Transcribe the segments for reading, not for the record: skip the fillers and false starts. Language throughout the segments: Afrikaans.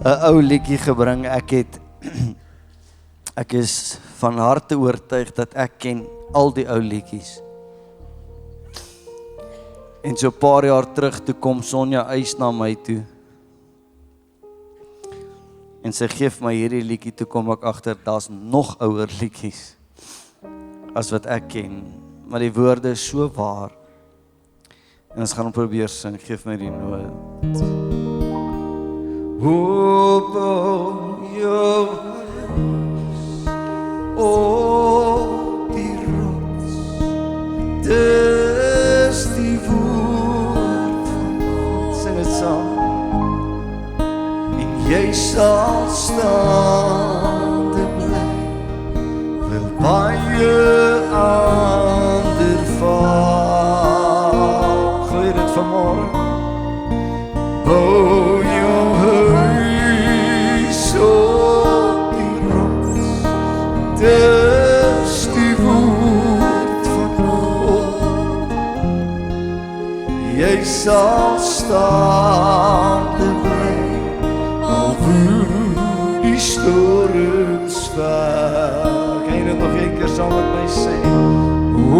'n ou liedjie gebring. Ek is van harte oortuig dat ek ken al die ou liedjies. En so 'n paar jaar terug toe kom Sonja Eys na my toe. En sy gee vir my hierdie liedjie, toe kom ek agter daar's nog ouer liedjies as wat ek ken, maar die woorde is so waar. En ons gaan hom probeer sing. Geef my die noot. Op jou op die rots, dis die woord van God. Sing het saam. En jy sal staande bly, wil baie ander val. Gooi dit vanmorgen. Bou jou huis op die rots, dis die woord van God. Jy sal staande bly, al woed die storms ver. Kan jy dit nog een keer saam met my sê? O,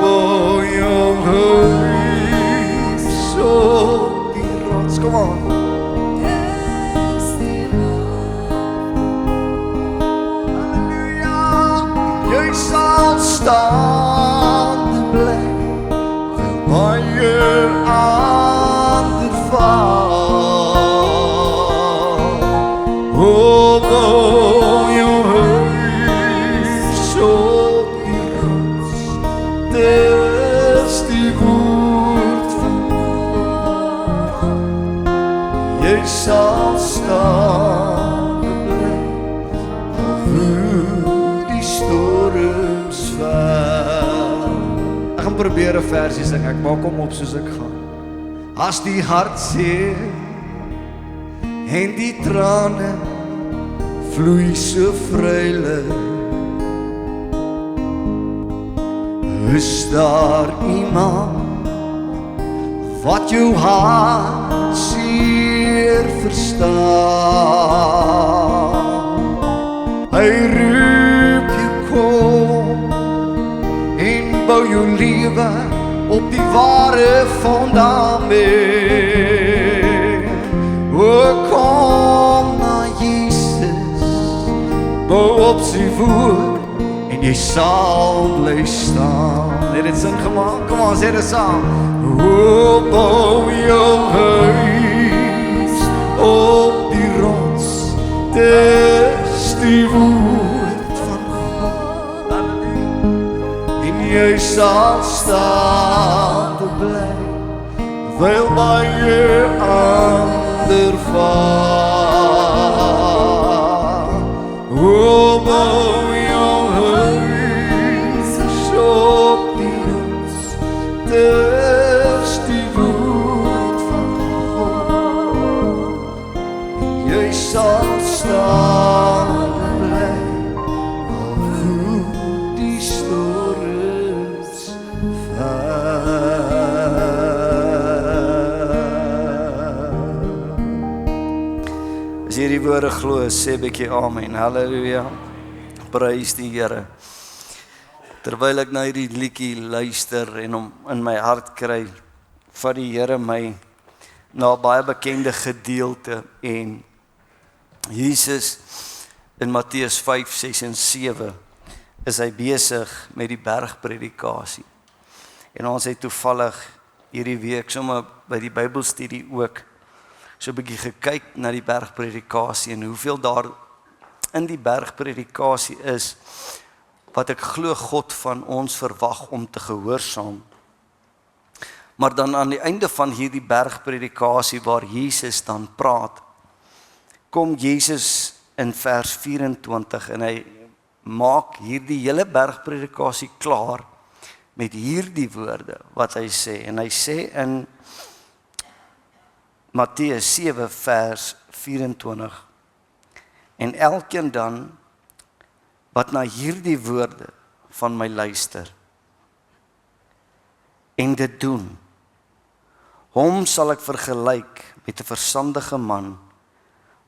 bou jou huis op die rots. Kom aan. Jy sal staande bly, wil baie ander val. O, bou jou huis op die rots, dis die woord van God. Jy sal staande bly, al woed die storms ver. Ek gaan probeer 'n versie sing, ek maak hom op soos ek gaan. As die hart seer en die trane vloei so vrylik, is daar iemand wat jou hart seer verstaan. Hy roep jou kom en bou jou lewe op die ware fundament. O, kom na Jesus, bou op sy woord en jy sal bly staan. Het dit sin gemaak? Kom aan, sê dit saam. O, bou jou huis op die rots, dis die woord van God. En jy sal staande bly, wil baie ander val. O, bou jou huis op die rots, dis die woord van God. Jy sal staande bly, al woed die storms ver. As jy die woorde glo, sê 'n bietjie amen. Halleluja. Prys die Here. Terwyl ek na hierdie liedjie luister en hom in my hart kry, vat die Here my na 'n baie bekende gedeelte. En Jesus in Matteus 5, 6 en 7 is hy besig met die bergpredikasie. En ons het toevallig hierdie week sommer by die Bybelstudie ook so 'n bietjie gekyk na die bergpredikasie en hoeveel daar in die bergpredikasie is wat ek glo God van ons verwag om te gehoorsaam. Maar dan aan die einde van hierdie bergpredikasie waar Jesus dan praat, kom Jesus in vers 24 en hy maak hierdie hele bergpredikasie klaar met hierdie woorde wat hy sê. En hy sê in Matteus 7 vers 24, en elkeen dan wat na hierdie woorde van my luister en dit doen, hom sal ek vergelyk met 'n verstandige man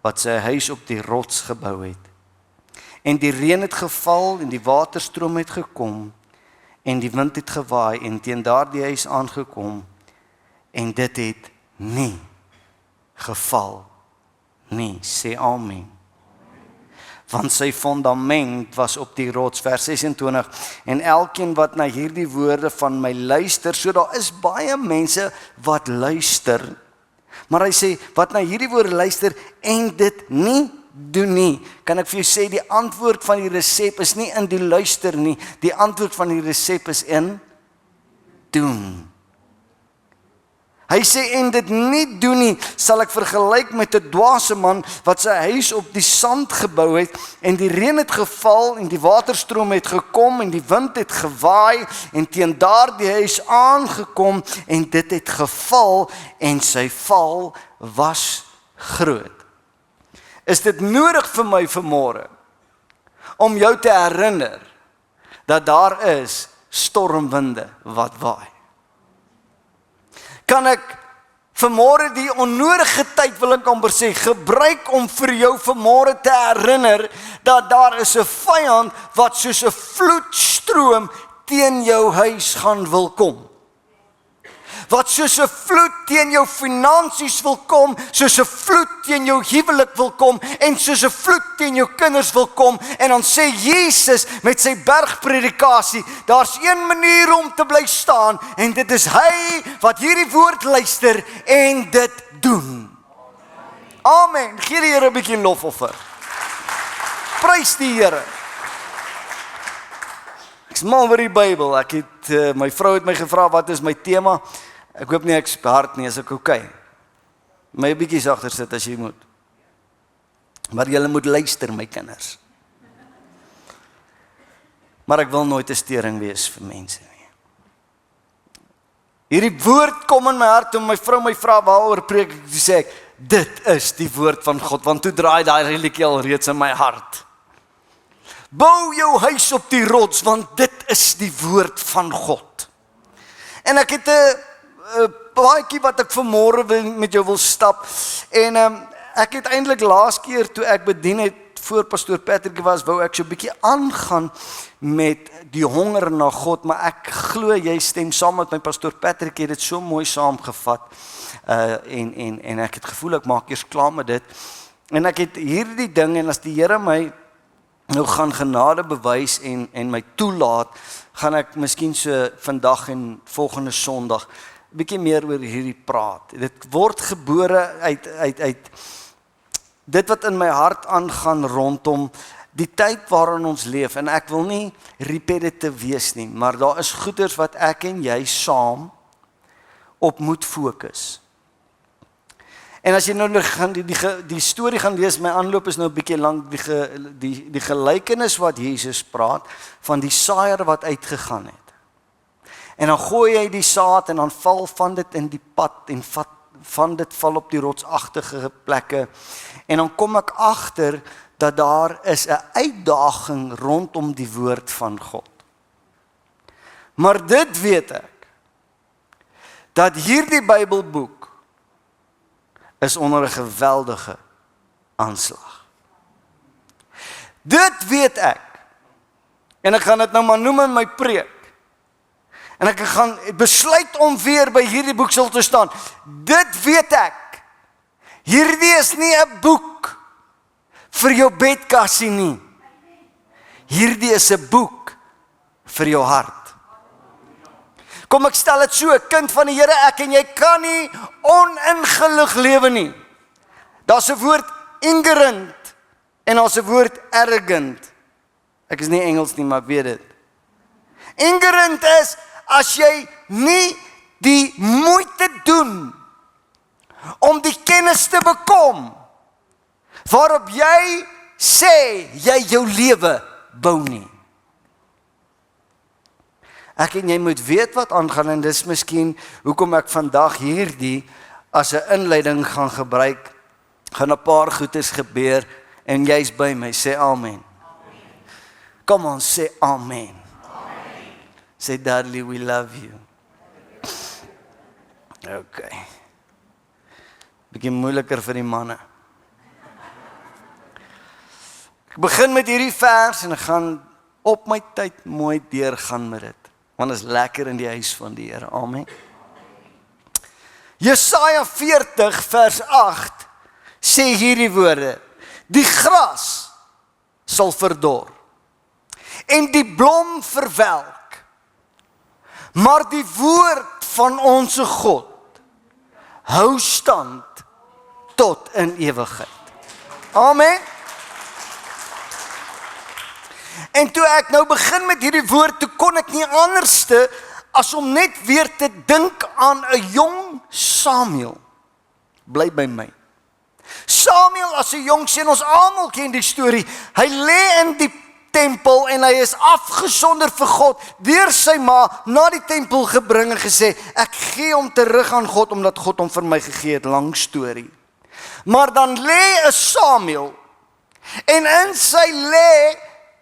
wat sy huis op die rots gebou het. En die reën het geval en die waterstroom het gekom en die wind het gewaai en teen daardie huis aangekom en dit het nie geval nie. Sê amen. Want sy fundament was op die rots, vers 26, en elkeen wat na hierdie woorde van my luister, so daar is baie mense wat luister, maar hy sê, wat na hierdie woorde luister, en dit nie doen nie, kan ek vir jou sê, die antwoord van die resep is nie in die luister nie, die antwoord van die resep is in doen. Hy sê, en dit nie doen nie, sal ek vergelyk met 'n dwaase man, wat sy huis op die sand gebou het, en die reën het geval, en die waterstroom het gekom, en die wind het gewaai, en teen daardie huis aangekom, en dit het geval, en sy val was groot. Is dit nodig vir my vanmôre, om jou te herinner, dat daar is stormwinde wat waai? Kan ek vanmôre die onnodige tyd, wil ek amper sê, gebruik om vir jou vanmôre te herinner, dat daar is 'n vyand wat soos 'n vloedstroom teen jou huis gaan wil kom. Wat soos 'n vloed teen jou finansies wil kom, soos 'n vloed teen jou huwelik wil kom, en soos 'n vloed teen jou kinders wil kom, en dan sê Jesus met sy bergpredikasie, daar's een manier om te bly staan, en dit is hy wat hierdie woord luister, en dit doen. Amen, gee die Here 'n bietjie lofoffer. Prys die Here. Ek's mal oor die Bybel, my vrou het my gevra, wat is my tema? Ek hoop nie ek's hard nie, is ek okay. My 'n bietjie sagter sit as jy moet. Maar julle moet luister, my kinders. Maar ek wil nooit 'n steuring wees vir mense nie. Hierdie woord kom in my hart, en my vrou my vra waaroor preek ek, sê ek, dit is die woord van God, want toe draai daai liedjie al reeds in my hart. Bou jou huis op die rots, want dit is die woord van God. En ek het 'n paadjie wat ek vanmôre met jou wil stap, en ek het eintlik laas keer toe ek bedien het voor pastoor Patrick was, wou ek so 'n bietjie aangaan met die honger na God, maar ek glo jy stem saam met my pastoor Patrick, het dit so mooi saamgevat, en ek het gevoel ek maak eers klaar met dit, en ek het hierdie ding, en as die Here my nou gaan genade bewys en my toelaat, gaan ek miskien so vandag en volgende Sondag bietjie meer oor hierdie praat. Dit word gebore uit dit wat in my hart aangaan rondom die tyd waarin ons leef, en ek wil nie repetitive wees nie, maar daar is goeders wat ek en jy saam op moet fokus. En as jy nou gaan die storie gaan lees, my aanloop is nou 'n bietjie lank, die gelykenis wat Jesus praat, van die saaier wat uitgegaan het. En dan gooi hy die saad, en dan val van dit in die pad, en van dit val op die rotsagtige plekke, en dan kom ek agter, dat daar is 'n uitdaging rondom die woord van God. Maar dit weet ek, dat hierdie Bybelboek is onder 'n geweldige aanslag. Dit weet ek, en ek gaan dit nou maar noem in my preek, en ek gaan besluit om weer by hierdie boek stil te staan. Dit weet ek, hierdie is nie 'n boek vir jou bedkassie nie. Hierdie is 'n boek vir jou hart. Kom, ek stel dit so, 'n kind van die Here, ek en jy kan nie oningelig lewe nie. Daar's 'n woord ignorant, en daar's 'n woord arrogant. Ek is nie Engels nie, maar ek weet dit. Ignorant is, as jy nie die moeite doen om die kennis te bekom waarop jy sê jy jou lewe bou nie. Ek en jy moet weet wat aangaan, en dis miskien hoekom ek vandag hierdie as 'n inleiding gaan gebruik. Gaan 'n paar goedes gebeur, en jy's by my, sê amen. Kom on, sê amen. Say, Dudley, we love you. Okay. Bietjie moeiliker vir die manne. Ek begin met hierdie vers en ek gaan op my tyd mooi deurgaan met dit. Want is lekker in die huis van die Here. Amen. Jesaja 40 vers 8 sê hierdie woorde: die gras sal verdor en die blom verwelk, maar die woord van onsse God hou stand tot in ewigheid. Amen. En toe ek nou begin met hierdie woord, toe kon ek nie anderste as om net weer te dink aan 'n jong Samuel. Bly by my. Samuel as 'n jong seun, ons almal ken die storie. Hy lê in die tempel en hy is afgesonder vir God deur sy ma na die tempel gebring en gesê, ek gee hom terug aan God omdat God hom vir my gegee het. Lang storie. Maar dan lê 'n Samuel en in sy lê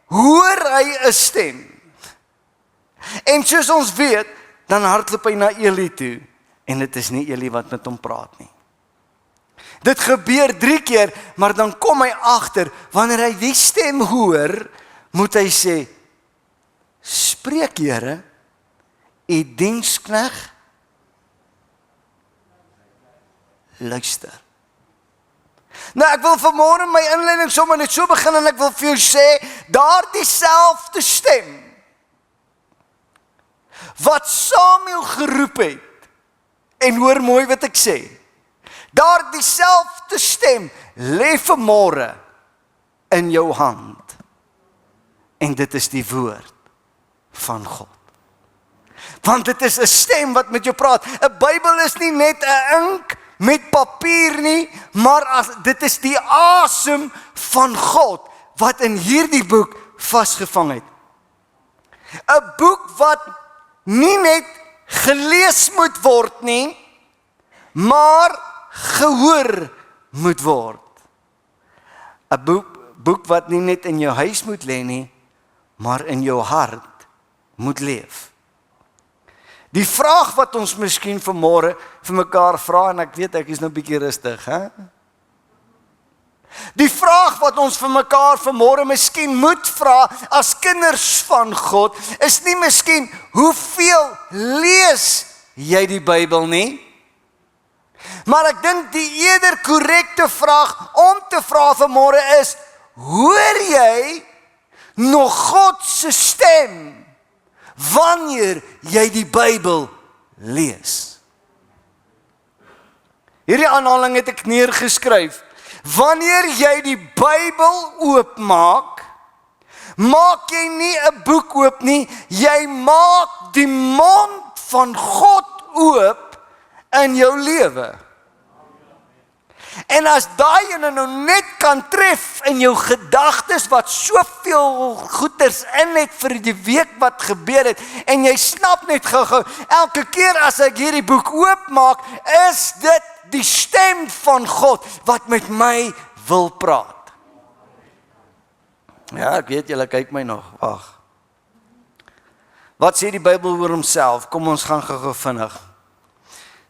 hoor hy 'n stem. En soos ons weet, dan hardloop hy na Eli toe en dit is nie Eli wat met hom praat nie. Dit gebeur 3 keer, maar dan kom hy agter, wanneer hy die stem hoor, moet hy sê, spreek Here, u dienskneg luister. Nou ek wil vanmôre my inleiding sommer net so begin en ek wil vir jou sê, daardie selfde stem wat Samuel geroep het, en hoor mooi wat ek sê, daardie selfde stem lê vanmôre in jou hand. En dit is die woord van God. Want dit is 'n stem wat met jou praat. 'n Bybel is nie net 'n ink met papier nie, maar dit is die asem van God wat in hierdie boek vasgevang het. 'n Boek wat nie net gelees moet word nie, maar gehoor moet word. 'n boek wat nie net in jou huis moet lê nie, maar in jou hart moet leef. Die vraag wat ons miskien vanmôre vir mekaar vra, en ek weet ek is nou 'n bietjie rustig, hè? Die vraag wat ons vir mekaar vanmôre miskien moet vra as kinders van God, is nie miskien hoeveel lees jy die Bybel nie? Maar ek dink die eerder korrekte vraag om te vra vanmôre is, hoor jy nog God se stem wanneer jy die Bybel lees? Hierdie aanhaling het ek neergeskryf. Wanneer jy die Bybel oopmaak, maak jy nie 'n boek oop nie, jy maak die mond van God oop in jou lewe. En as daai ene nou net kan tref in jou gedagtes wat soveel goeders in het vir die week wat gebeur het, en jy snap net gou-gou, elke keer as ek hierdie boek oopmaak, is dit die stem van God wat met my wil praat. Ja, ek weet julle kyk my nog. Wag. Wat sê die Bybel oor homself? Kom ons gaan gou-gou vinnig.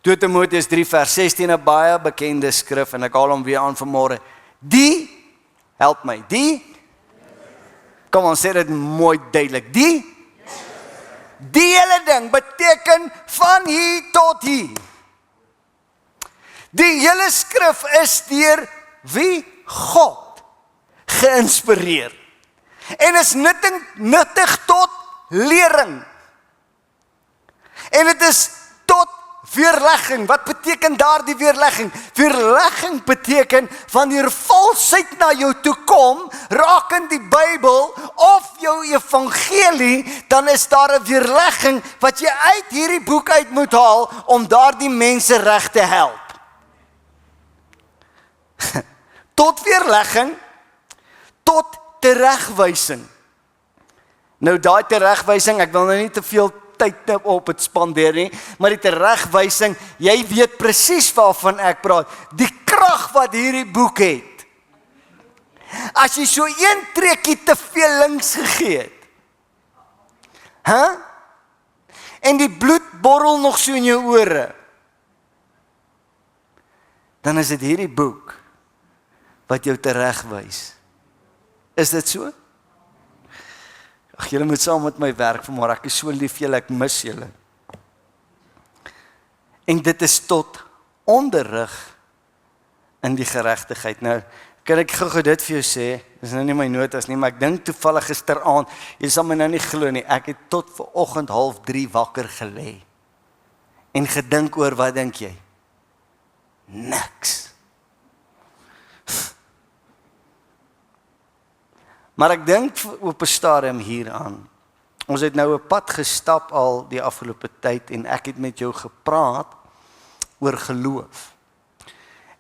2 Timoteus 3 vers 16, 'n baie bekende skrif, en ek haal hom weer aan vanmôre. Die, help my, kom ons sê dit mooi duidelik. Die hele ding beteken van hier tot hier. Die hele skrif is deur wie? God geïnspireer. En is nuttig tot lering. En dit is tot weerlegging. Wat beteken daardie weerlegging? Weerlegging beteken wanneer valsheid na jou toe kom, rakend die Bybel of jou evangelie, dan is daar 'n weerlegging wat jy uit hierdie boek uit moet haal om daardie mense reg te help. Tot weerlegging, tot teregwysing. Nou daai teregwysing, ek wil nou nie te veel tyd op het spandeer nie, maar die teregwysing, jy weet presies waarvan ek praat. Die krag wat hierdie boek het. As jy so een trekkie te veel links gegee het, en die bloed borrel nog so in jou ore, dan is dit hierdie boek wat jou teregwys. Is dit so? Ag, julle moet saam met my werk vanmôre. Ek is so lief vir julle, ek mis julle. En dit is tot onderrig in die geregtigheid. Nou, kan ek gou dit vir jou sê, dis nou nie my notas nie, maar ek dink toevallig gisteraand, jy sal my nou nie glo nie, ek het tot vanoggend 2:30 wakker gelê. En gedink oor, wat dink jy? Niks. Maar ek dink op 'n stadium hieraan. Ons het nou 'n pad gestap al die afgelope tyd en ek het met jou gepraat oor geloof.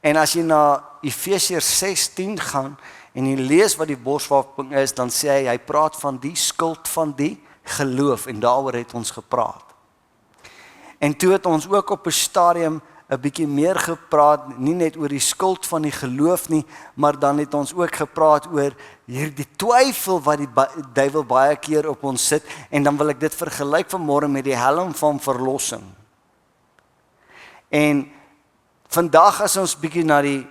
En as jy na Efesiërs 16 gaan en jy lees wat die borswapen is, dan sê hy praat van die skuld van die geloof en daaroor het ons gepraat. En toe het ons ook op 'n stadium 'n bietjie meer gepraat, nie net oor die skuld van die geloof nie, maar dan het ons ook gepraat oor hierdie twyfel wat die duiwel baie keer op ons sit, en dan wil ek dit vergelyk vanmôre met die helm van verlossing. En vandag as ons bietjie na die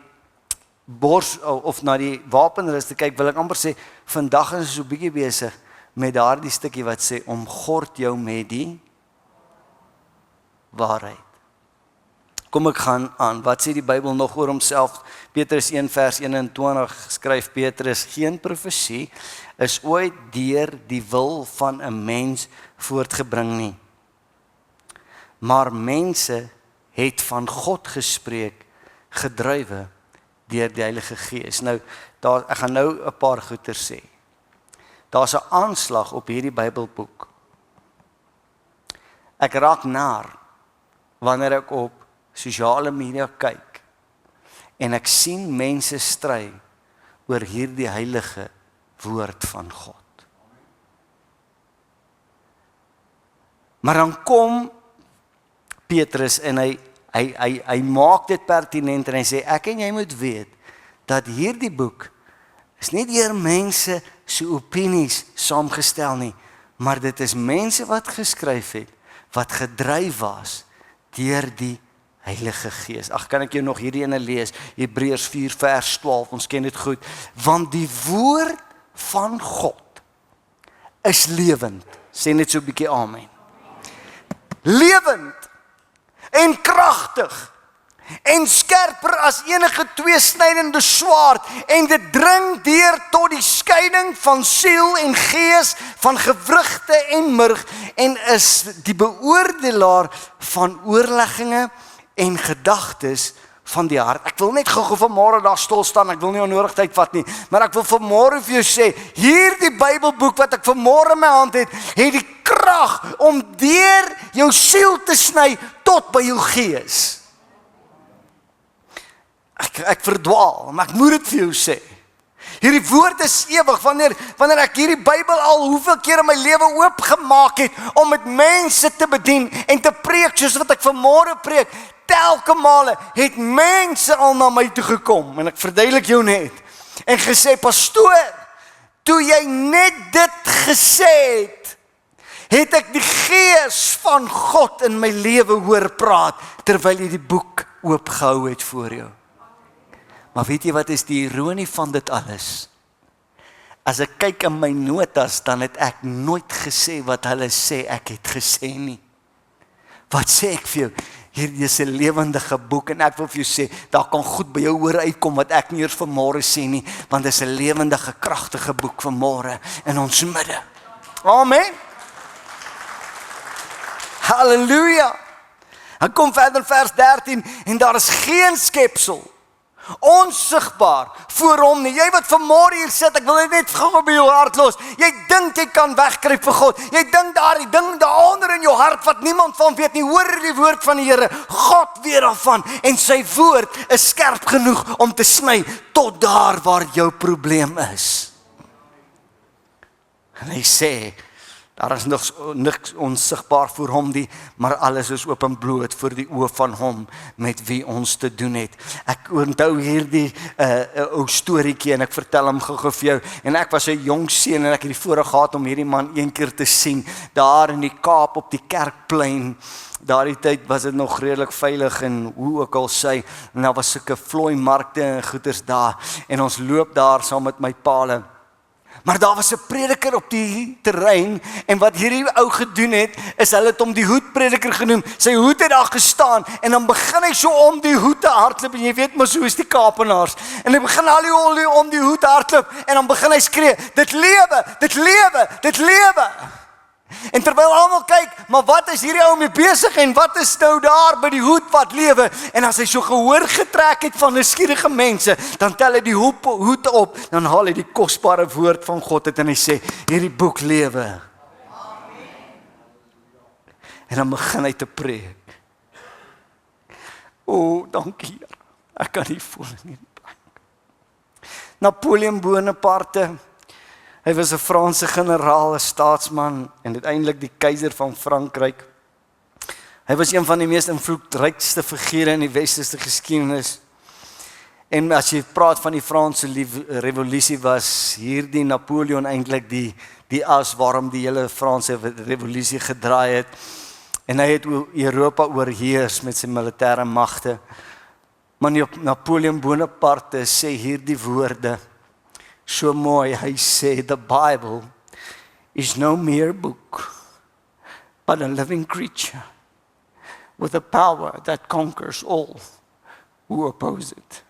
bors of na die wapenrus te kyk, wil ek amper sê, vandag is ons so bietjie besig met daardie stukkie wat sê, omgord jou met die waarheid. Kom ek gaan aan, wat sê die Bybel nog oor homself? Petrus 1 vers 21 skryf Petrus, geen profesie is ooit deur die wil van 'n mens voortgebring nie. Maar mense het van God gespreek, gedrywe deur die Heilige Gees. Nou, ek gaan nou 'n paar goeie sê. Daar's 'n aanslag op hierdie Bybelboek. Ek raak naar wanneer ek op sosiale media kyk en ek sien mense stry oor hierdie heilige woord van God. Maar dan kom Petrus en hy maak dit pertinent en hy sê, ek en jy moet weet dat hierdie boek is nie deur mense se opinies saamgestel nie, maar dit is mense wat geskryf het, wat gedryf was deur die Heilige Gees. Ag, kan ek jou nog hierdie ene lees? Hebreërs 4 vers 12, ons ken dit goed. Want die woord van God is lewend. Sê net so 'n bietjie amen. Lewend en kragtig en skerper as enige tweesnydende swaard, en dit dring deur tot die skeiding van siel en gees, van gewrigte en murg, en is die beoordelaar van oorlegginge en gedagtes van die hart. Ek wil net gou vanmôre daar stil staan, ek wil nie onnodig tyd vat nie, maar ek wil vanmôre vir jou sê, hierdie Bybelboek wat ek vanmôre in my hand het die krag om deur jou siel te sny tot by jou gees. Ek verdwaal, maar ek moet dit vir jou sê. Hierdie woord is ewig, wanneer ek hierdie Bybel al hoeveel keer in my lewe oopgemaak het, om met mense te bedien, en te preek, soos wat ek vanmôre preek, telke male het mense al na my toe gekom, en ek verduidelik jou net, en gesê, pastoor, toe jy net dit gesê het ek die Gees van God in my lewe hoor praat, terwyl jy die boek oopgehou het voor jou. Maar weet jy wat is die ironie van dit alles? As ek kyk in my notas, dan het ek nooit gesê wat hulle sê ek het gesê nie. Wat sê ek vir jou? Hierdie is 'n lewendige boek, en ek wil vir jou sê, daar kan goed by jou oor uitkom wat ek nie eers vanmôre sê nie, want dit is 'n lewendige, kragtige boek vanmôre in ons midde. Amen. Halleluja. Dan kom verder vers 13, en daar is geen skepsel onsigbaar voor hom nie. Jy wat vanmôre hier sit, ek wil dit net gou by jou hart los. Jy dink jy kan wegkruip vir God. Jy dink daardie ding daaronder in jou hart wat niemand van weet nie. Hoor die woord van die Here. God weet daarvan, en sy woord is skerp genoeg om te sny tot daar waar jou probleem is. En hy sê, daar is niks onsigbaar voor hom nie, maar alles is openbloot voor die oë van hom met wie ons te doen het. Ek onthou hierdie ou storieetjie, en ek vertel hom gou vir jou, en ek was 'n jong seun, en ek het die voorreg gehad om hierdie man een keer te sien, daar in die Kaap op die Kerkplein. Daardie tyd was dit nog redelik veilig, en hoe ook al sê, en daar was sulke vlooi markte en goeders daar, en ons loop daar saam met my paal. Maar daar was 'n prediker op die terrein en wat hierdie ou gedoen het, is hulle het hom die hoedprediker genoem. Sy hoed het daar gestaan en dan begin hy so om die hoed te hardloop en jy weet mos hoe is die Kaapenaars. En hy begin al die om die hoed hardloop en dan begin hy skree, dit lewe, dit lewe, dit lewe. En terwyl almal kyk, maar wat is hierdie ou mee besig en wat is nou daar by die hoed wat lewe? En as hy so gehoor getrek het van nuuskierige mense, dan tel hy die hoed op, dan haal hy die kosbare woord van God uit en hy sê, hierdie boek lewe. En dan begin hy te preek. O, dankie Here. Ek kan nie voel nie. Napoleon Bonaparte, hy was 'n Franse generaal, 'n staatsman en uiteindelik die keiser van Frankryk. Hy was een van die mees invloedrykste figure in die westerse geskiedenis. En as jy praat van die Franse revolusie, was hierdie Napoleon eintlik die as waarom die hele Franse revolusie gedraai het. En hy het Europa oorheers met sy militêre magte. Maar Napoleon Bonaparte sê hierdie woorde so mooi. Hy sê, the Bible is no mere book, but a living creature with a power that conquers all who oppose it.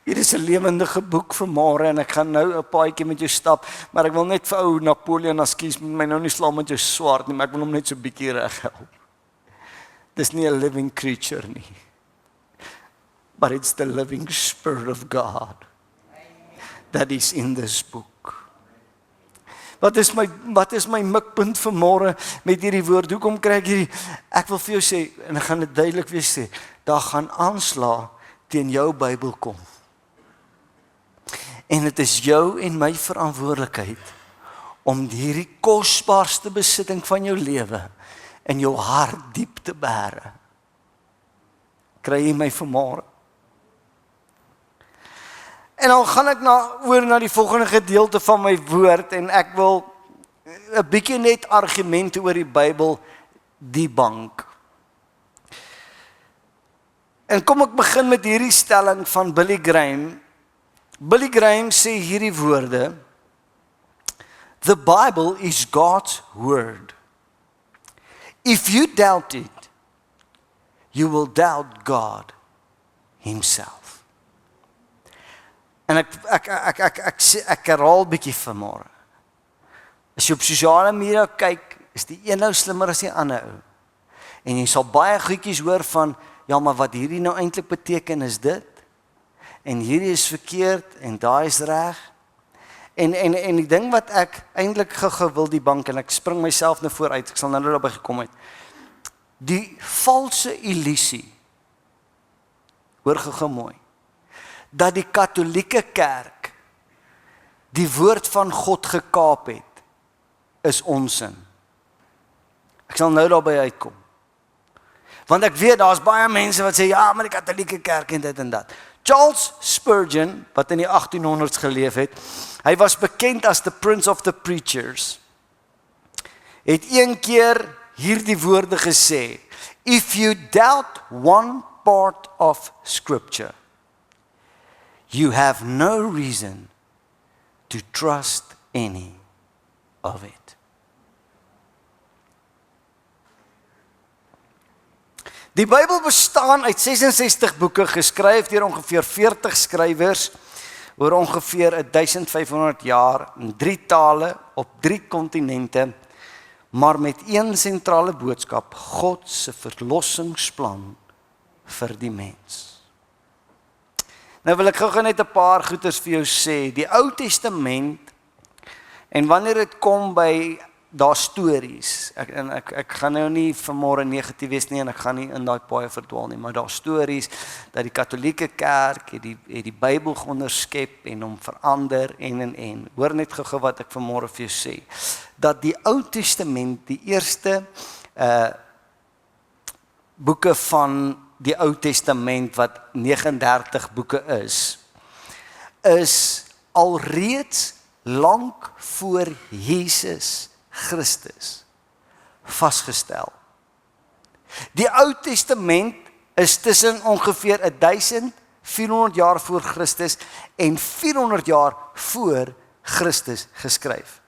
Hier is 'n lewendige boek vanmôre en ek gaan nou 'n paadjie met jou stap, maar ek wil net vir ou Napoleon, ekskuus, my nou nie slaan met jou swaard nie, maar ek wil hom net so 'n bietjie reghelp. Dis nie 'n living creature nie, but it's the living Spirit of God that is in this book. Wat is my mikpunt vanmôre met hierdie woord? Hoekom kry ek hierdie? Ek wil vir jou sê, en ek gaan dit duidelik weer sê, daar gaan aanslag teen jou Bybel kom. En dit is jou en my verantwoordelikheid om hierdie kosbaarste besitting van jou lewe in jou hart diep te bære. Kry jy my vanmôre? En dan gaan ek oor na die volgende gedeelte van my woord en ek wil 'n bietjie net argumente oor die Bybel debunk. En kom ek begin met hierdie stelling van Billy Graham. Billy Graham sê hierdie woorde: The Bible is God's word. If you doubt it, you will doubt God himself. En ek herhaal bietjie vanmôre. As jy op sosiale media kyk, is die een nou slimmer as die ander ou. En jy sal baie goedjies hoor van, ja, maar wat hierdie nou eintlik beteken is dit. En hierdie is verkeerd en daai is reg. En die ding wat ek eintlik gou wil die bank en ek spring myself nou vooruit, ek sal nou daarby gekom het. Die valse illusie. Hoor gou mooi. Dat die Katolieke Kerk die woord van God gekaap het, is onsin. Ek sal nou daarby uitkom. Want ek weet, daar's baie mense wat sê, ja, maar die Katolieke Kerk en dit en dat. Charles Spurgeon, wat in die 1800s geleef het, hy was bekend as the Prince of the Preachers, het een keer hierdie woorde gesê, if you doubt one part of Scripture, you have no reason to trust any of it. Die Bybel bestaan uit 66 boeke, geskryf deur ongeveer 40 skrywers oor ongeveer 1500 jaar in 3 tale op 3 kontinente, maar met een sentrale boodskap: God se verlossingsplan vir die mens. Nou wil ek gou net 'n paar goeters vir jou sê. Die Ou Testament, en wanneer dit kom by daar stories, ek gaan nou nie vanmôre negatief wees nie en ek gaan nie in daai paai verdwaal nie, maar daar stories dat die Katolieke Kerk het die Bybel onderskep en hom verander en. Hoor net gou wat ek vanmôre vir jou sê. Dat die Ou Testament, die eerste boeke van die Ou Testament wat 39 boeke is alreeds lank voor Jesus Christus vasgestel. Die Ou Testament is tussen ongeveer 1400 jaar voor Christus en 400 jaar voor Christus geskryf.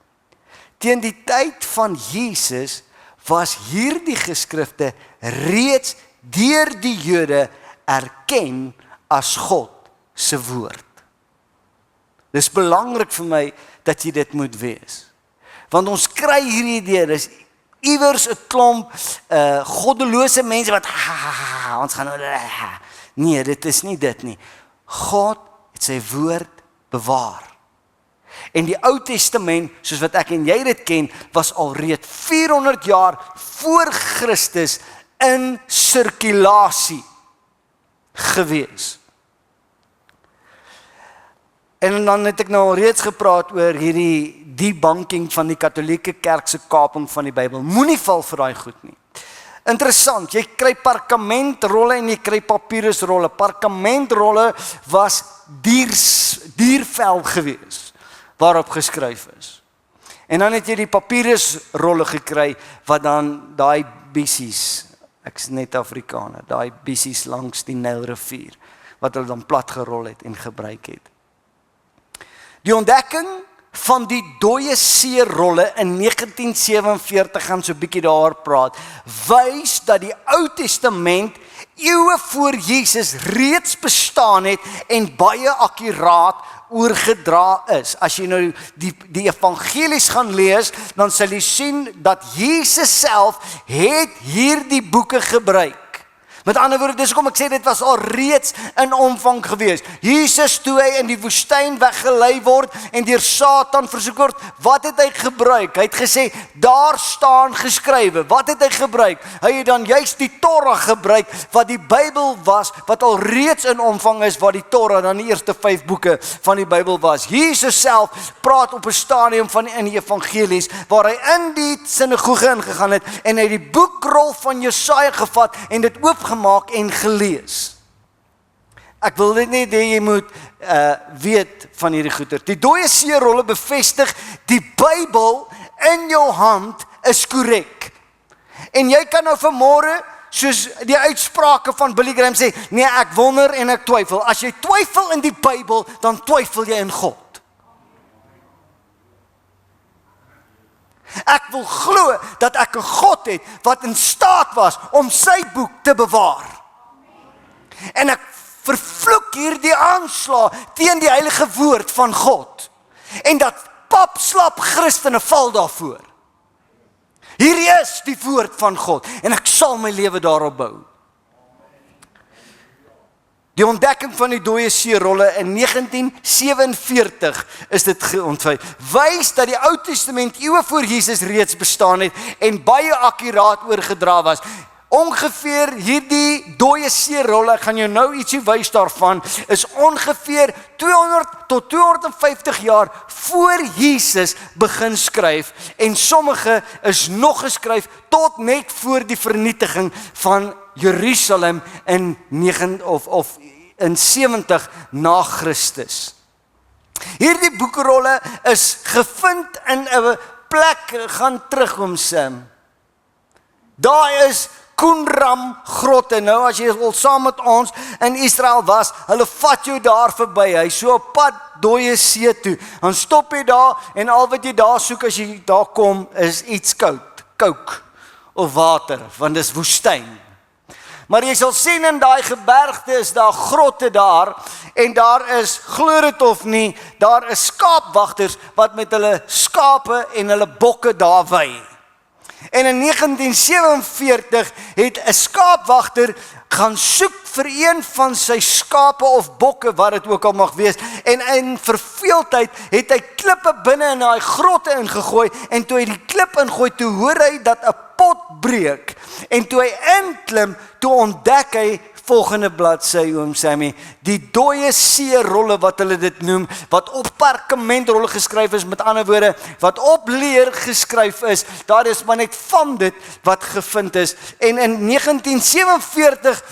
Teen die tyd van Jesus was hierdie geskrifte reeds deur die Jode erken as God se woord. Dis belangrik vir my dat jy dit moet wees. Want ons kry hierdie idee, dis iewers 'n klomp goddelose mense wat ons gaan nee, dit is nie dit nie. God het sy woord bewaar. En die Ou Testament, soos wat ek en jy dit ken, was alreeds 400 jaar voor Christus in sirkulasie gewees. En dan het ek nou al reeds gepraat oor hierdie debunking van die Katolieke Kerk se kaping van die Bybel. Moenie val vir daai goed nie. Interessant, jy kry perkamentrolle en jy kry papyrusrolle. Perkamentrolle was diervel gewees waarop geskryf is. En dan het jy die papyrusrolle gekry wat dan daai bissies, ek is net Afrikaner, daai bissies langs die Nylrivier wat hulle dan plat gerol het en gebruik het. Die ontdekking van die dooie see-rolle in 1947, gaan so 'n bietjie daar praat, wys dat die Ou Testament eeue voor Jesus reeds bestaan het en baie akkuraat oorgedra is. As jy nou die evangelies gaan lees, dan sal jy sien dat Jesus self het hierdie boeke gebruik. Met ander woorde, dis hoekom ek sê dit was al reeds in omvang gewees. Jesus, toe hy in die woestyn weggelei word en deur Satan versoek word, wat het hy gebruik? Hy het gesê, daar staan geskrywe. Wat het hy gebruik? Hy het dan juist die Torah gebruik, wat die Bybel was, wat al reeds in omvang is, wat die Torah dan die eerste 5 boeke van die Bybel was. Jesus self praat op 'n stadium in die evangelies, waar hy in die sinagoge ingegaan het, en hy die boekrol van Jesaja gevat, en dit oopgemaak en gelees. Ek wil dit net hê jy moet weet van hierdie goeie. Die dooie see-rolle bevestig die Bybel in jou hand is korrek. En jy kan nou vanmôre, soos die uitsprake van Billy Graham sê, nee, ek wonder en ek twyfel. As jy twyfel in die Bybel, dan twyfel jy in God. Ek wil glo dat ek 'n God het wat in staat was om sy boek te bewaar. En ek vervloek hierdie aanslag teen die heilige woord van God. En dat papslap Christene val daarvoor. Hierdie is die woord van God en ek sal my lewe daarop bou. Die ontdekking van die dooie see-rolle in 1947 is dit geontwy. Wys dat die Ou Testament eeue voor Jesus reeds bestaan het en baie akkuraat oorgedra was. Ongeveer hierdie dooie see-rolle, ek gaan jou nou ietsie wys daarvan, is ongeveer 200 tot 250 jaar voor Jesus begin skryf en sommige is nog geskryf tot net voor die vernietiging van Jerusalem in 70 na Christus. Hierdie boekrolle is gevind in 'n plek, gaan terug om Sam. Daar is Qumran grotte. Nou as jy al saam met ons in Israel was, hulle vat jou daar verby. Hy so op pad dooie see toe. Dan stop jy daar en al wat jy daar soek as jy daar kom is iets koud, kook of water, want dis woestyn. Maar jy sal sien in daai gebergte is daar grotte daar en daar is, glo dit of nie, daar is skaapwagters wat met hulle skape en hulle bokke daar wei. En in 1947 het 'n skaapwagter gaan soek vir een van sy skape of bokke, wat dit ook al mag wees, en in verveeldheid het hy klippe binne in daai grotte ingegooi, en toe hy die klip ingooi, toe hoor hy dat 'n pot breek, en toe hy inklim, toe ontdek hy volgende bladsy, oom Sammy, die dooie see-rolle wat hulle dit noem, wat op perkamentrolle geskryf is, met ander woorde, wat op leer geskryf is, daar is maar net van dit wat gevind is, en in 1947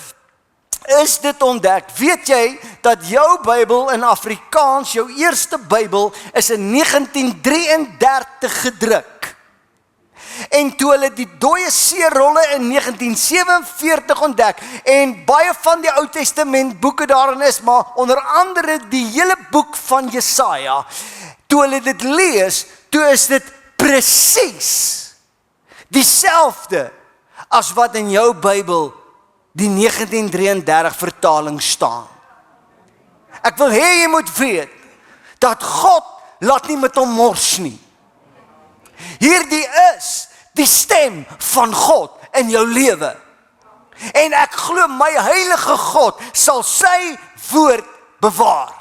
is dit ontdek. Weet jy dat jou Bybel in Afrikaans, jou eerste Bybel, is in 1933 gedruk? En toe hulle die dooie see-rolle in 1947 ontdek, en baie van die Ou Testament boeke daarin is, maar onder andere die hele boek van Jesaja, toe hulle dit lees, toe is dit presies dieselfde as wat in jou Bybel die 1933 vertaling staan. Ek wil hê jy moet weet, dat God laat nie met hom mors nie. Hierdie is die stem van God in jou lewe. En ek glo my heilige God sal sy woord bewaar.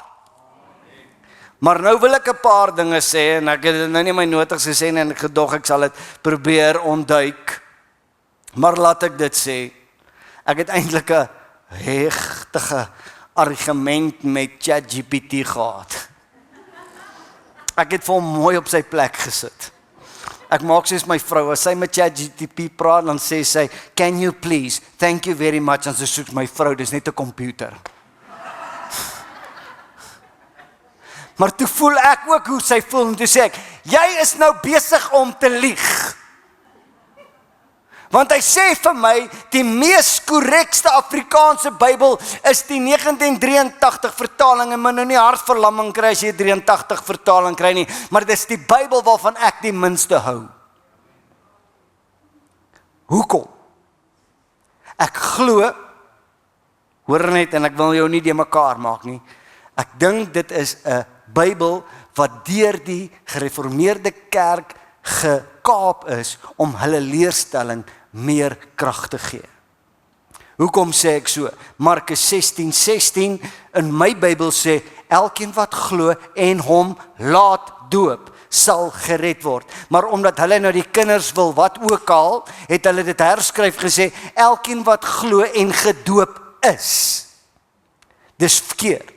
Maar nou wil ek 'n paar dinge sê, en ek het dit nou nie in my notas gesê nie, en ek gedog ek sal dit probeer ontduik. Maar laat ek dit sê, ek het eintlik 'n hegtige argument met ChatGPT gehad. Ek het vir hom mooi op sy plek gesit. Ek maak soos my vrou, as sy met ChatGPT praat, dan sê sy, can you please, thank you very much, en sy soek my vrou, dis net 'n komputer. Maar toe voel ek ook hoe sy voel, en toe sê ek, jy is nou besig om te lieg. Want hy sê vir my, die mees korrekste Afrikaanse Bybel is die 1983 vertaling, en my nou nie hartverlamming kry as jy 83 vertaling kry nie, maar dit is die Bybel waarvan ek die minste hou. Hoekom? Ek glo, hoor net, en ek wil jou nie die mekaar maak nie, ek dink dit is 'n Bybel wat deur die gereformeerde kerk gekaap is om hulle leerstelling meer krag te gee. Hoekom sê ek so? Markus 16:16 in my Bybel sê, elkeen wat glo en hom laat doop, sal gered word. Maar omdat hulle nou die kinders wil wat ook al, het hulle dit herskryf gesê, elkeen wat glo en gedoop is. Dis verkeerd.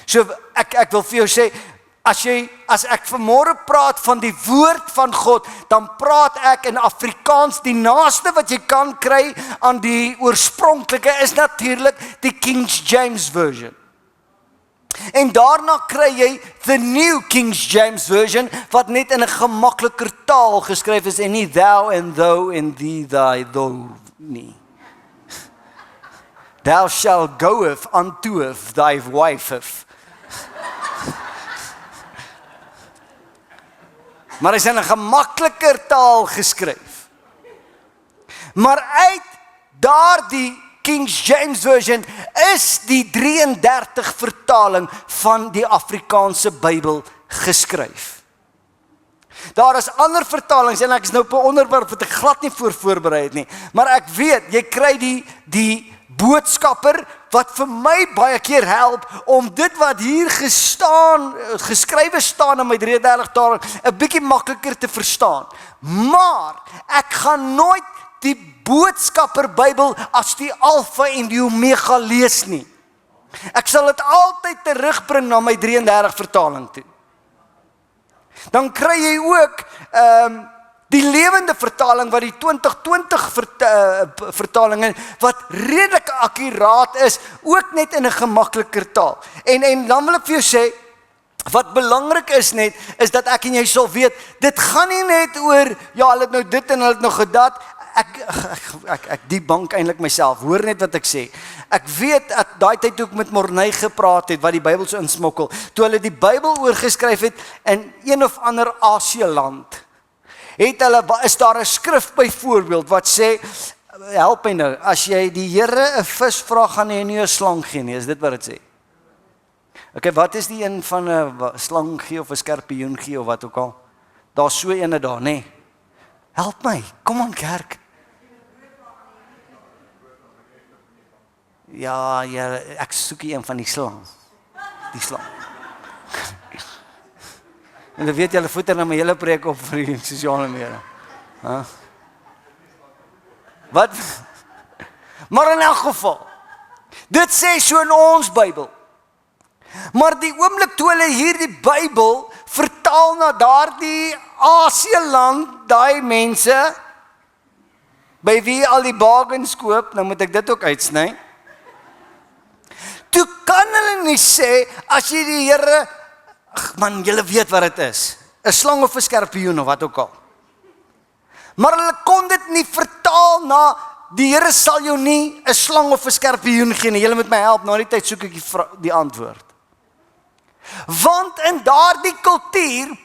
So ek wil vir jou sê, as ek vanmôre praat van die woord van God, dan praat ek in Afrikaans. Die naaste wat jy kan kry aan die oorspronklike is natuurlik die King James Version. En daarna kry jy the New King James Version, wat net in 'n gemakliker taal geskryf is, en nie thou and thou and thee, thy, thou nie. Thou shalt goeth unto thy wife. Maar is in 'n gemakliker taal geskryf. Maar uit daardie King James Version is die 33 vertaling van die Afrikaanse Bybel geskryf. Daar is ander vertalings, en ek is nou op 'n onderwerp wat ek glad nie voorberei het nie, maar ek weet, jy kry die boodskapper wat vir my baie keer help om dit wat hier geskrywe staan in my 33 taal 'n bietjie makliker te verstaan. Maar ek gaan nooit die boodskapper Bybel as die alfa en die omega lees nie. Ek sal dit altyd terugbring na my 33 vertaling toe. Dan kry jy ook die lewende vertaling wat die 2020 vertaling wat redelik akkuraat is, ook net in 'n gemakliker taal. En dan wil ek vir jou sê, wat belangrik is net, is dat ek en jy sal weet, dit gaan nie net oor, ja, hulle het nou dit en hulle het nou gedat. Ek die bank eintlik myself, hoor net wat ek sê. Ek weet, daai tyd toe ek met Morney gepraat het, wat die Bybel so insmokkel, toe hulle die Bybel oorgeskryf het in een of ander Asië land, is daar 'n skrif byvoorbeeld wat sê, help my nou, as jy die Here 'n vis vra, gaan hy nie 'n slang gee nie, is dit wat dit sê? Okay, wat is die een van 'n slang gee of 'n skorpioen gee of wat ook al? Daar's so ene daar, nê? Help my, kom aan kerk. Ja, ek soek een van die slang. Die slang. En dan weet julle voete na my hele preek op vir die sosiale media. Wat? Maar in elk geval, dit sê so in ons Bybel. Maar die oomblik toe hulle hierdie Bybel vertaal na daardie Asië land, daai mense, by wie al die bargains koop, nou moet ek dit ook uitsny. Toe kan hulle nie sê, as jy die Here, man, julle weet wat dit is, 'n slang of 'n skorpioen of wat ook al. Maar hulle kon dit nie vertaal na, die Here sal jou nie 'n slang of 'n skorpioen gee nie. Julle moet my help, na die tyd soek ek die antwoord. Want in daardie kultuur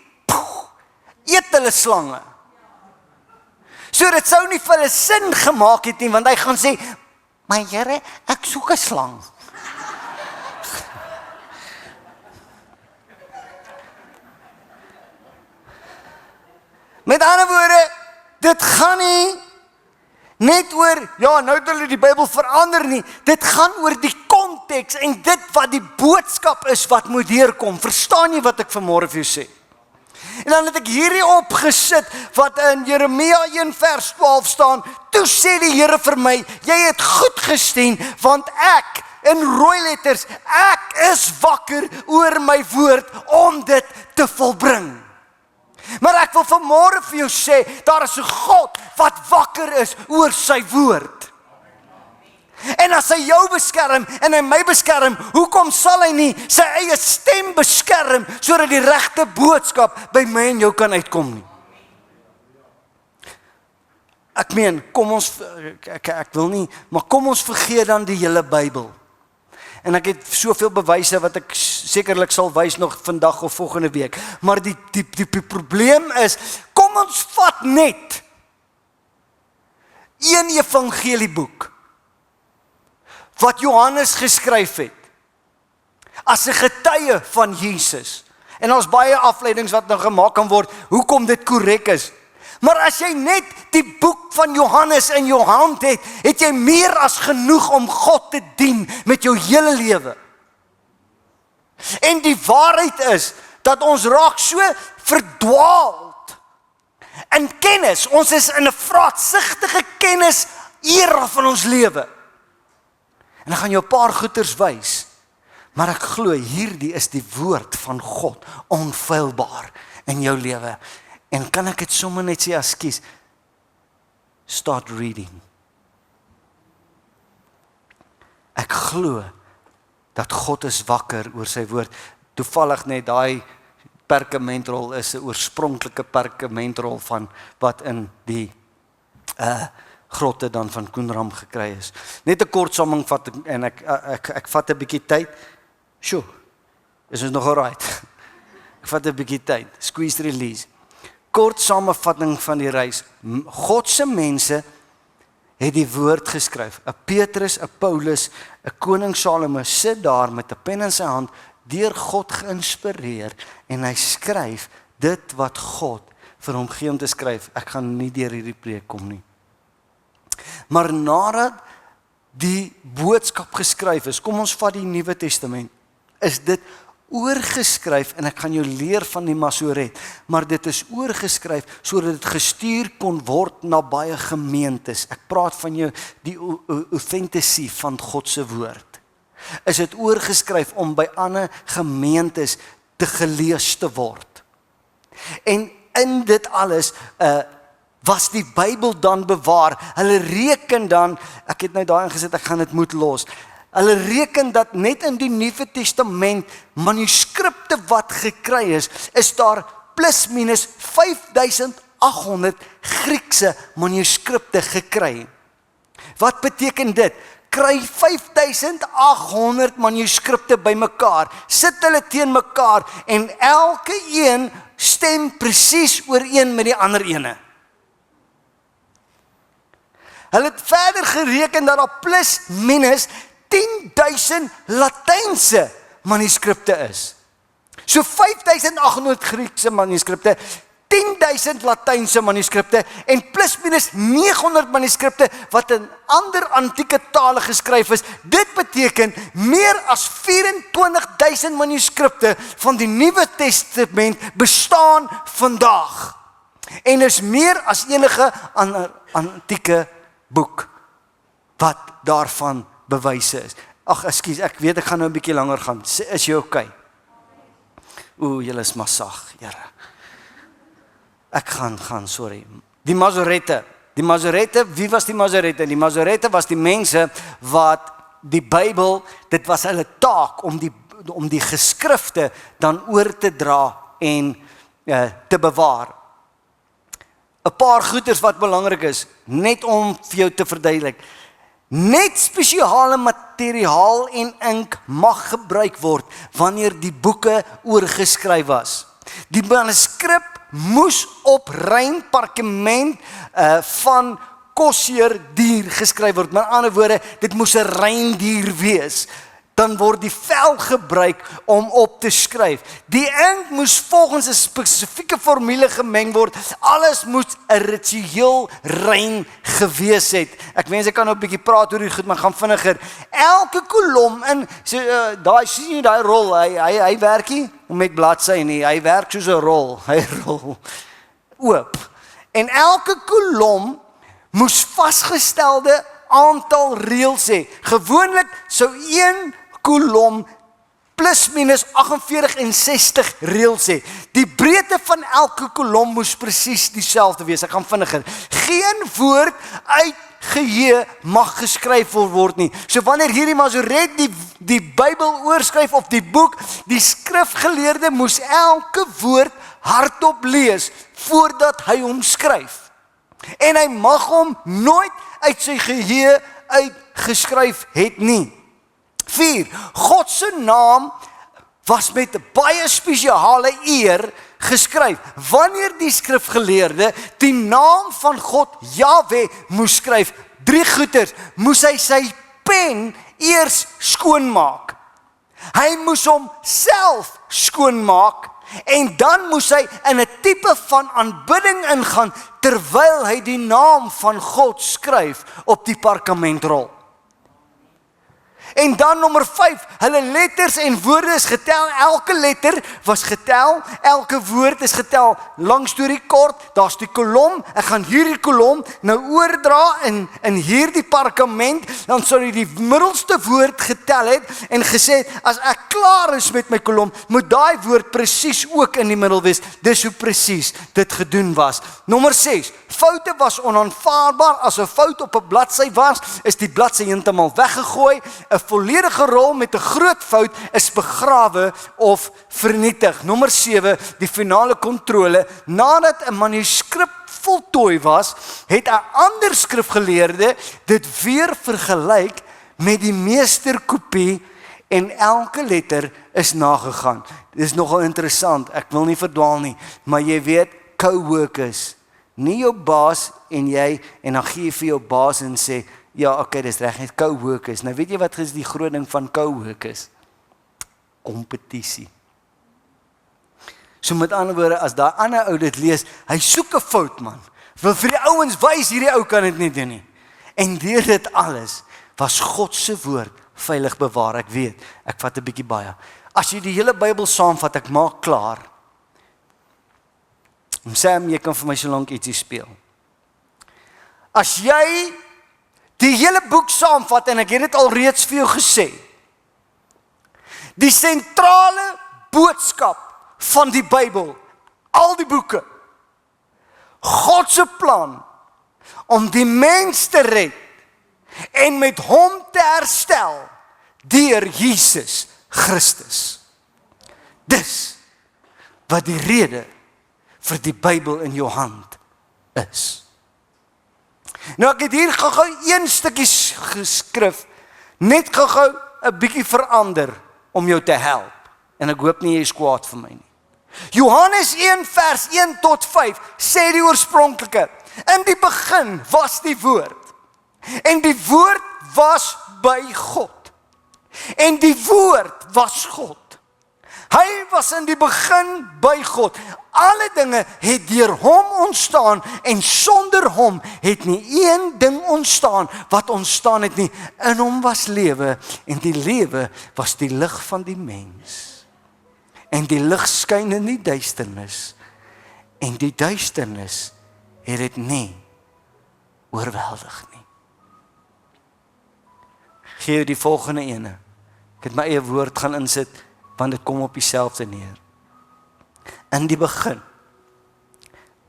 eet hulle slange. So dit sou nie vir hulle sin gemaak het nie, want hy gaan sê, "Maar Here, ek soek 'n slang." Met ander woorde, dit gaan nie net oor, ja, nou het hulle die Bybel verander nie. Dit gaan oor die konteks en dit wat die boodskap is wat moet deurkom. Verstaan jy wat ek vanmôre vir jou sê? En dan het ek hierdie opgesit wat in Jeremia 1 vers 12 staan. Toe sê die Here vir my, jy het goed gestem, want ek, in rooi letters, ek is wakker oor my woord om dit te volbring. Maar ek wil vanmôre vir jou sê, daar is 'n God wat wakker is oor sy woord. En as hy jou beskerm en hy my beskerm, hoekom sal hy nie sy eie stem beskerm sodat die regte boodskap by my en jou kan uitkom nie? Ek meen, kom ons, ek wil nie, maar kom ons vergeet dan die hele Bybel. En ek het soveel bewyse wat ek sekerlik sal wys nog vandag of volgende week. Maar die probleem is, kom ons vat net een evangelieboek wat Johannes geskryf het as 'n getuie van Jesus. En ons baie afleidings wat nou gemaak kan word, hoekom dit korrek is. Maar as jy net die boek van Johannes in jou hand het, het jy meer as genoeg om God te dien met jou hele lewe. En die waarheid is, dat ons raak so verdwaald in kennis. Ons is in 'n vraatsigtige kennis era van ons lewe. En ek gaan jou 'n paar goeters wys, maar ek glo hierdie is die woord van God, onfeilbaar in jou lewe. En kan ek dit sommer net sê as kies? Start reading. Ek glo dat God is wakker oor sy woord. Toevallig net daai perkamentrol is 'n oorspronklike perkamentrol van wat in die grotte dan van Qumran gekry is. Net 'n kort samevatting en ek vat 'n bietjie tyd. Sjoe. Is ons nog alright? Ek vat 'n bietjie tyd. Squeeze release. Kort samevatting van die reis. God se mense het die woord geskryf. 'n Petrus, 'n Paulus, 'n koning Salomo sit daar met 'n pen in sy hand, deur God geïnspireer, en hy skryf dit wat God vir hom gee om te skryf. Ek gaan nie deur hierdie preek kom nie. Maar nadat die boodskap geskryf is, kom ons vat die Nuwe Testament, is dit oorgeskryf, en ek gaan jou leer van die Masoret, maar dit is oorgeskryf sodat dit gestuur kon word na baie gemeentes. Ek praat van jou die authentisie van God se woord. Is dit oorgeskryf om by ander gemeentes te gelees te word. En in dit alles was die Bybel dan bewaar. Hulle reken dan, ek het nou daai ingesit, ek gaan dit moet los. Hulle reken dat net in die Nuwe Testament manuskripte wat gekry is daar plus minus 5800 Griekse manuskripte gekry. Wat beteken dit? Kry 5800 manuskripte bymekaar, sit hulle teen mekaar en elke een stem presies ooreen met die ander ene. Hulle het verder gereken dat daar plus minus 10.000 Latynse manuskripte is. So 5800 Griekse manuskripte, 10.000 Latynse manuskripte en plus minus 900 manuskripte wat in ander antieke tale geskryf is. Dit beteken meer as 24.000 manuskripte van die Nuwe Testament bestaan vandag. En is meer as enige ander antieke boek wat daarvan bewyse is. Ag, ekskuus, ek weet ek gaan nou 'n bietjie langer gaan. Is jy okay? Julle is maar sag, Here. Ek gaan, sorry. Die Masorette, wie was die Masorette? Die Masorette was die mense wat die Bybel, dit was hulle taak om die geskrifte dan oor te dra en te bewaar. 'n Paar goeders wat belangrik is, net om vir jou te verduidelik. Net spesiale materiaal en ink mag gebruik word wanneer die boeke oorgeskryf was. Die manuskrip moes op rein perkament van kosher dier geskryf word. Met ander woorde, dit moes 'n rein dier wees. Dan word die vel gebruik om op te skryf. Die ink moes volgens 'n spesifieke formule gemeng word. Alles moes 'n ritueel rein gewees het. Ek wens ek kan nou 'n bietjie praat oor die goed, maar gaan vinniger. Elke kolom in daai sien jy daai rol, hy werk nie met bladsy nie. Hy werk soos 'n rol. Hy rol oop. En elke kolom moes vasgestelde aantal reëls hê. Gewoonlik sou een kolom plus minus 48 en 60 reëls hê. Die breedte van elke kolom moes presies dieselfde wees. Ek gaan vinniger. Geen woord uit geheue mag geskryf word nie. So wanneer hierdie Masoret die Bybel oorskryf of die boek, die skrifgeleerde moes elke woord hardop lees voordat hy hom skryf. En hy mag hom nooit uit sy geheue uitgeskryf het nie. 4. God se naam was met baie spesiale eer geskryf. Wanneer die skrifgeleerde die naam van God Jahwe moes skryf, 3 goeters, moes hy sy pen eers skoonmaak. Hy moes hom self skoonmaak en dan moes hy in 'n tipe van aanbidding ingaan terwyl hy die naam van God skryf op die perkamentrol. En dan nommer 5, hulle letters en woorde is getel, elke letter was getel, elke woord is getel, lang storie kort, daar's die kolom, ek gaan hierdie kolom nou oordra in hierdie perkament, dan sal jy die middelste woord getel het en gesê het, as ek klaar is met my kolom, moet daai woord presies ook in die middel wees, dis hoe presies dit gedoen was. Nommer 6, foute was onaanvaarbaar, as 'n fout op 'n bladsy was, is die bladsy heeltemal weggegooi, 'n volledige rol met 'n groot fout is begrawe of vernietig. Nommer 7, die finale kontrole. Nadat 'n manuskrip voltooi was, het 'n ander skrifgeleerde dit weer vergelyk met die meesterkopie en elke letter is nagegaan. Dit is nogal interessant, ek wil nie verdwaal nie, maar jy weet, co-workers, nie jou baas en jy, en dan gee jy vir jou baas en sê, ja, okay, dis reg, net co-workers. Nou weet jy wat is die groot ding van co-workers? Kompetisie. So met ander woorde, as daai ander ou dit lees, hy soek 'n fout, man. Wil vir die ouens wys, hierdie ou kan dit nie doen nie. En deur dit alles, was God se woord veilig bewaar. Ek weet, ek vat 'n bietjie baie. As jy die hele Bybel saamvat, ek maak klaar. Sam, jy kan vir my so lank ietsie speel. As jy die hele boek saamvat, en ek het dit al reeds vir jou gesê, die sentrale boodskap van die Bybel, al die boeke, God se plan om die mens te red en met hom te herstel deur Jesus Christus. Dis wat die rede vir die Bybel in jou hand is. Nou ek het hier gou-gou een stukkie geskrif, net gou-gou 'n bietjie verander om jou te help. En ek hoop nie jy is kwaad vir my nie. Johannes 1 vers 1 tot 5 sê die oorspronklike, in die begin was die woord, en die woord was by God, en die woord was God. Hy was in die begin by God. Alle dinge het deur hom ontstaan en sonder hom het nie een ding ontstaan wat ontstaan het nie. In hom was lewe en die lewe was die lig van die mens. En die lig skyn in die duisternis en die duisternis het dit nie oorweldig nie. Gee jou die volgende ene. Ek het my eie woord gaan insit, want dit kom op dieselfde neer. In die begin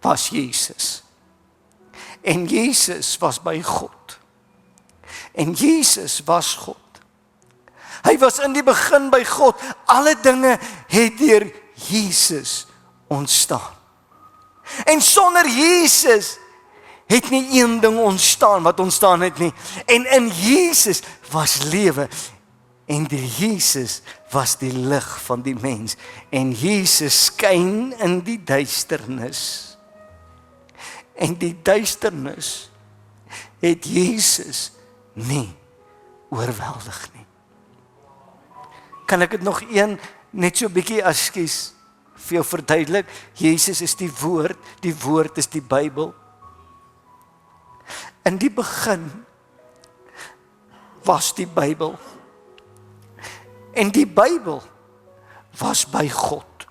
was Jesus. En Jesus was by God. En Jesus was God. Hy was in die begin by God. Alle dinge het deur Jesus ontstaan. En sonder Jesus het nie een ding ontstaan wat ontstaan het nie. En in Jesus was lewe. En die Jesus was die lig van die mens. En Jesus skyn in die duisternis. En die duisternis het Jesus nie oorweldig nie. Kan ek dit nog net so 'n bietjie ekskuus vir jou verduidelik? Jesus is die woord is die Bybel. In die begin was die Bybel. En die Bybel was by God.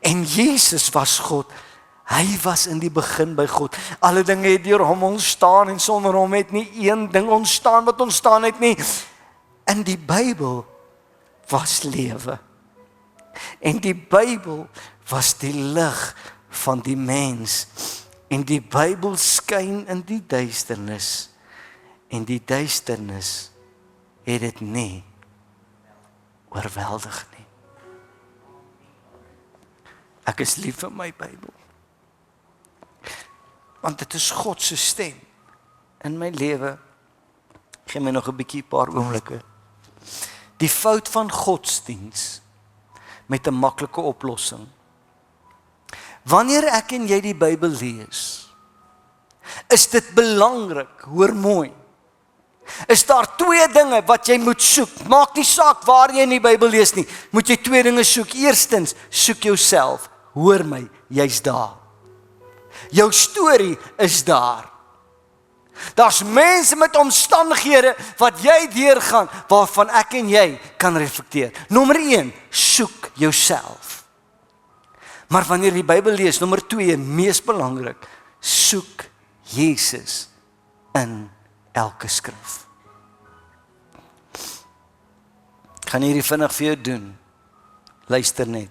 En Jesus was God. Hy was in die begin by God. Alle dinge het deur hom ontstaan en sonder hom het nie een ding ontstaan wat ontstaan het nie. In die Bybel was lewe. En die Bybel was die lig van die mens. En die Bybel skyn in die duisternis. En die duisternis het dit nie oorweldig nie. Ek is lief vir my Bybel. Want dit is God se stem in my lewe. Gee my nog 'n bietjie paar oomblikke. Die fout van godsdiens met 'n maklike oplossing. Wanneer ek en jy die Bybel lees, is dit belangrik, hoor mooi. Is daar 2 dinge wat jy moet soek. Maak nie saak waar jy in die Bybel lees nie. Moet jy 2 dinge soek. Eerstens, soek jouself. Hoor my, jy's daar. Jou storie is daar. Daar's mense met omstandighede wat jy deurgaan, waarvan ek en jy kan reflekteer. Nommer 1, soek jouself. Maar wanneer jy die Bybel lees, nommer 2, mees belangrik, soek Jesus in elke skrif. Ek gaan hierdie vinnig vir jou doen. Luister net.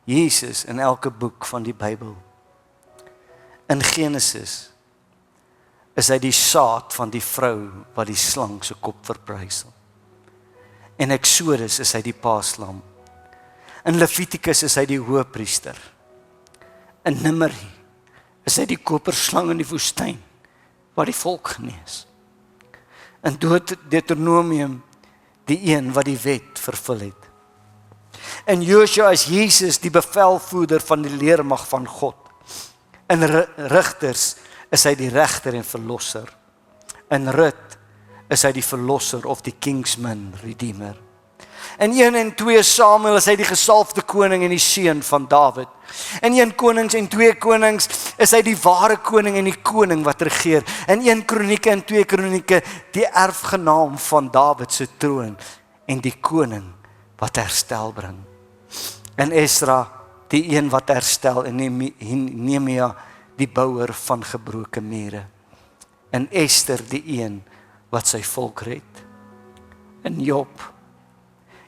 Jesus in elke boek van die Bybel. In Genesis is hy die saad van die vrou wat die slang se kop verbrysel. In Exodus is hy die paaslam. In Levitikus is hy die hoëpriester. In Numeri is hy die koperslang in die woestyn wat die volk genees. In Deuteronomium die een wat die wet vervul het. In Josua is Jesus die bevelvoerder van die leermag van God. In Rigters is hy die regter en verlosser. In Rut is hy die verlosser of die kingsman, redeemer. In 1 en 2 Samuel is hy die gesalfde koning en die seun van Dawid. In 1 Konings en 2 Konings is hy die ware koning en die koning wat regeer. In 1 Kronieke en 2 Kronieke die erfgenaam van Dawid se troon en die koning wat herstel bring. In Esra die een wat herstel en Nehemia die bouer van gebroke mure. In Ester die een wat sy volk red. In Job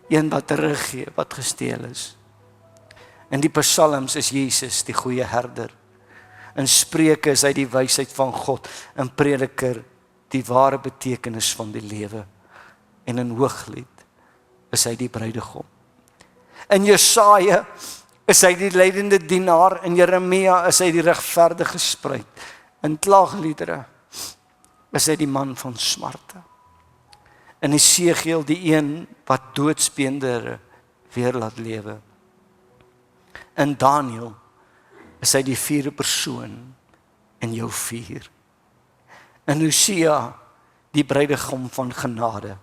een wat teruggee wat gesteel is. In die Psalms is Jesus die goeie herder. In Spreuke is hy die wysheid van God. In Prediker die ware betekenis van die lewe. En in Hooglied is hy die bruidegom. In Jesaja is hy die lydende dienaar. In Jeremia is hy die regverdige spruit. In Klaagliedere is hy die man van smarte. In Esegiel die een wat doodsbeendere weer laat lewe. In Daniël is hy die 4de persoon in jou 4. In Hosea die bruidegom van genade.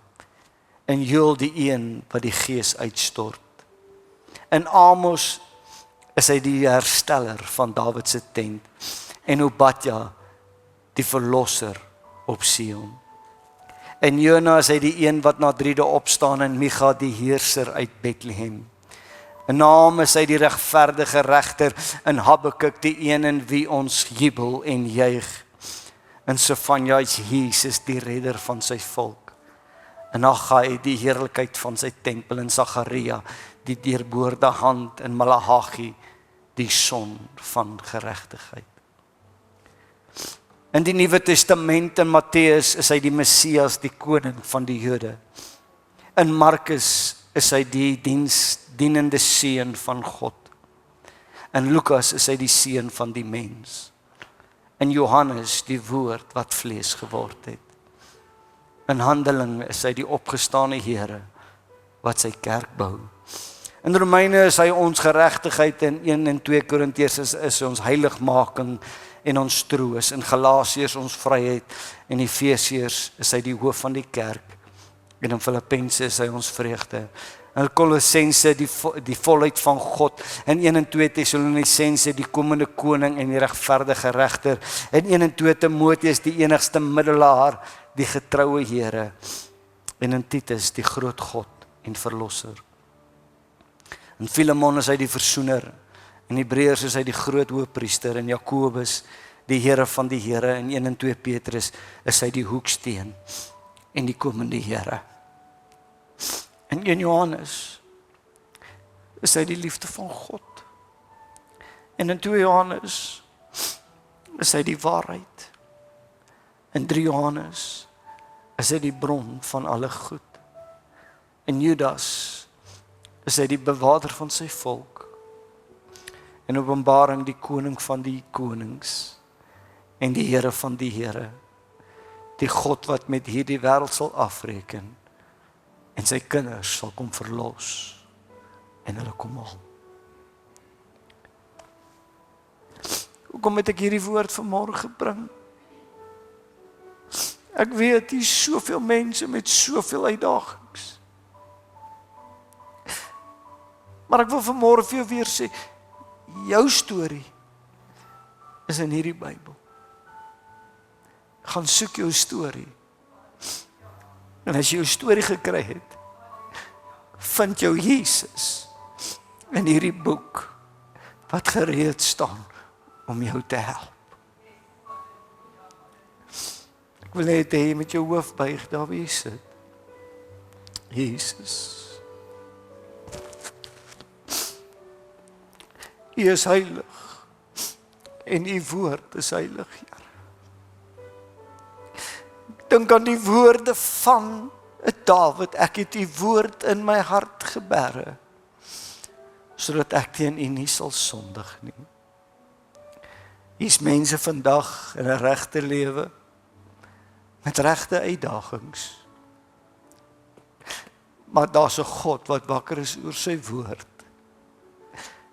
In Joël die een wat die gees uitstort. In Amos is hy die hersteller van Dawid se tent. En Obadja die verlosser op Sion. En Jona is hy die een wat na 3 dae opstaan en Micha die heerser uit Bethlehem. In Naam is hy die regverdige regter, in Habakuk die een in wie ons jubel en juig. In Sefanja is Jesus die redder van sy volk. In Haggai die heerlikheid van sy tempel, in Sagaria die deurboorde hand, in Malagi die son van geregtigheid. In die Nuwe Testament in Matteus is hy die Messias, die koning van die Jode. In Markus is hy die dienende seun van God. In Lukas is hy die seun van die mens. In Johannes die woord wat vlees geword het. In Handelinge is hy die opgestane Here wat sy kerk bou. In Romeine is hy ons geregtigheid, en 1 en 2 Korintiërs is ons heiligmaking en ons troos. In Galasiërs ons vryheid, en Efesiërs is hy die hoof van die kerk, en in Filippense is hy ons vreugde. In Kolossense die volheid van God, in 1 en 2 Tessalonisense die komende koning en die regverdige regter, in 1 en 2 Timoteus die enigste middelaar, die getroue Here, en in Titus die groot God en verlosser. In Filemon is hy die versoener, in Hebreërs is hy die groot hoëpriester, in Jakobus die Here van die Here, in 1 en 2 Petrus is hy die hoeksteen en die komende Here. In 1 Johannes is hy die liefde van God. En in 2 Johannes is hy die waarheid. In 3 Johannes is hy die bron van alle goed. In Judas is hy die bewaarder van sy volk. In Openbaring die koning van die konings en die Here van die Here, die God wat met hierdie wêreld sal afreken en sy kinders sal kom verlos en hulle kom haal. Hoekom het ek hierdie woord vanmôre gebring? Ek weet hier is soveel mense met soveel uitdagings. Maar ek wil vanmôre vir jou weer sê, jou storie is in hierdie Bybel. Gaan soek jou storie. En as jy jou storie gekry het, vind jou Jesus in hierdie boek wat gereed staan om jou te help. Ek wil net hê jy met jou hoof buig daar waar jy sit. Jesus. U is heilig en u woord is heilig, Here. Dink aan die woorde van Dawid, ek het u woord in my hart geberre, sodat ek teen u nie sal sondig nie. Hier's mense vandag in 'n regte lewe, met regte uitdagings. Maar daar's 'n God wat wakker is oor sy woord.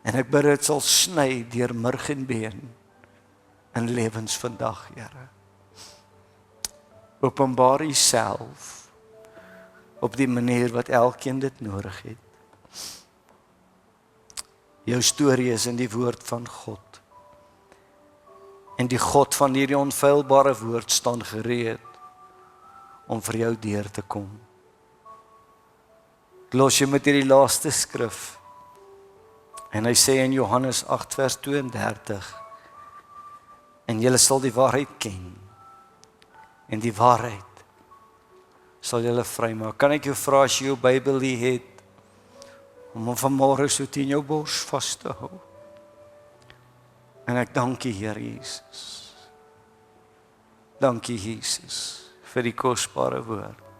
En ek bid dit sal sny deur murg en been in lewens vandag, Here. Openbaar u self op die manier wat elkeen dit nodig het. Jou storie is in die woord van God. En die God van hierdie onfeilbare woord staan gereed om vir jou deur te kom. Ek los jy met hierdie laaste skrif. En hy sê in Johannes 8 vers 32, en julle sal die waarheid ken, en die waarheid sal julle vrymaak. Kan ek jou vra as jy jou Bybel hier het, om hom vanmôre so teen jou bors vas te hou? En ek dank U, Here Jesus. Dankie Jesus vir die kosbare woord.